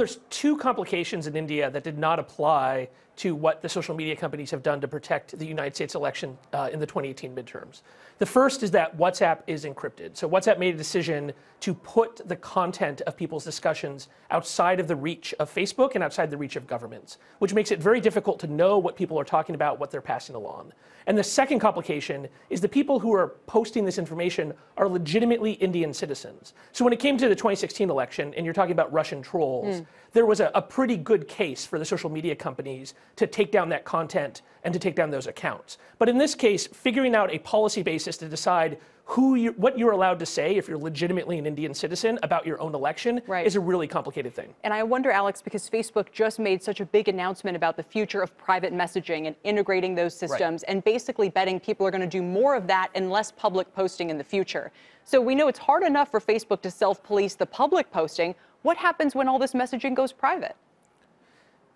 there's two complications in India that did not apply to what the social media companies have done to protect the United States election in the 2018 midterms. The first is that WhatsApp is encrypted. So WhatsApp made a decision to put the content of people's discussions outside of the reach of Facebook and outside the reach of governments, which makes it very difficult to know what people are talking about, what they're passing along. And the second complication is the people who are posting this information are legitimately Indian citizens. So when it came to the 2016 election, and you're talking about Russian trolls, there was a pretty good case for the social media companies to take down that content and to take down those accounts. But in this case, figuring out a policy basis to decide what you're allowed to say if you're legitimately an Indian citizen about your own election is a really complicated thing. And I wonder, Alex, because Facebook just made such a big announcement about the future of private messaging and integrating those systems and basically betting people are going to do more of that and less public posting in the future. So we know it's hard enough for Facebook to self-police the public posting. What happens when all this messaging goes private?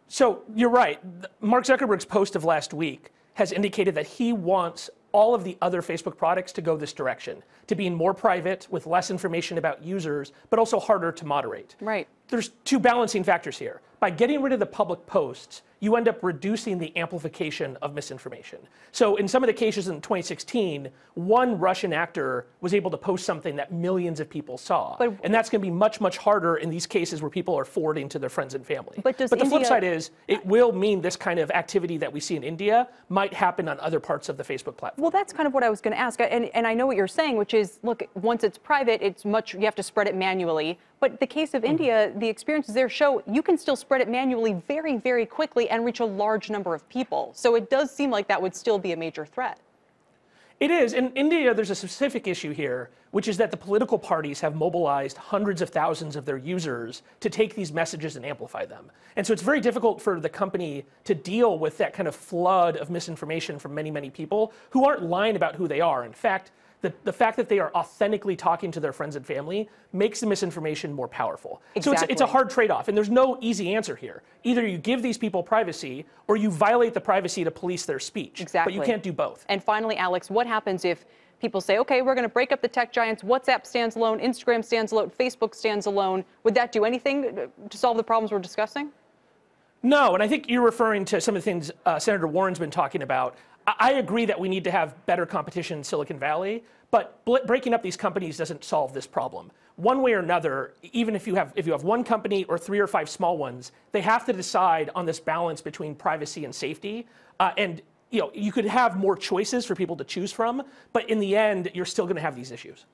So you're right. Mark Zuckerberg's post of last week has indicated that he wants all of the other Facebook products to go this direction, to being more private with less information about users, but also harder to moderate. Right. There's two balancing factors here. By getting rid of the public posts, you end up reducing the amplification of misinformation. So in some of the cases in 2016, one Russian actor was able to post something that millions of people saw. And that's going to be much, much harder in these cases where people are forwarding to their friends and family. But the flip side is, it will mean this kind of activity that we see in India might happen on other parts of the Facebook platform. Well, that's kind of what I was going to ask. And I know what you're saying, which is, look, once it's private, you have to spread it manually. But the case of India, the experiences there show you can still spread it manually very, very quickly and reach a large number of people. So it does seem like that would still be a major threat. It is. In India, there's a specific issue here, which is that the political parties have mobilized hundreds of thousands of their users to take these messages and amplify them. And so it's very difficult for the company to deal with that kind of flood of misinformation from many, many people who aren't lying about who they are. In fact, the fact that they are authentically talking to their friends and family makes the misinformation more powerful. Exactly. So it's a hard trade-off, and there's no easy answer here. Either you give these people privacy, or you violate the privacy to police their speech. Exactly. But you can't do both. And finally, Alex, what happens if people say, okay, we're going to break up the tech giants, WhatsApp stands alone, Instagram stands alone, Facebook stands alone? Would that do anything to solve the problems we're discussing? No, and I think you're referring to some of the things Senator Warren's been talking about. I agree that we need to have better competition in Silicon Valley, but breaking up these companies doesn't solve this problem. One way or another, even if you have one company or 3 or 5 small ones, they have to decide on this balance between privacy and safety. And you could have more choices for people to choose from, but in the end, you're still going to have these issues.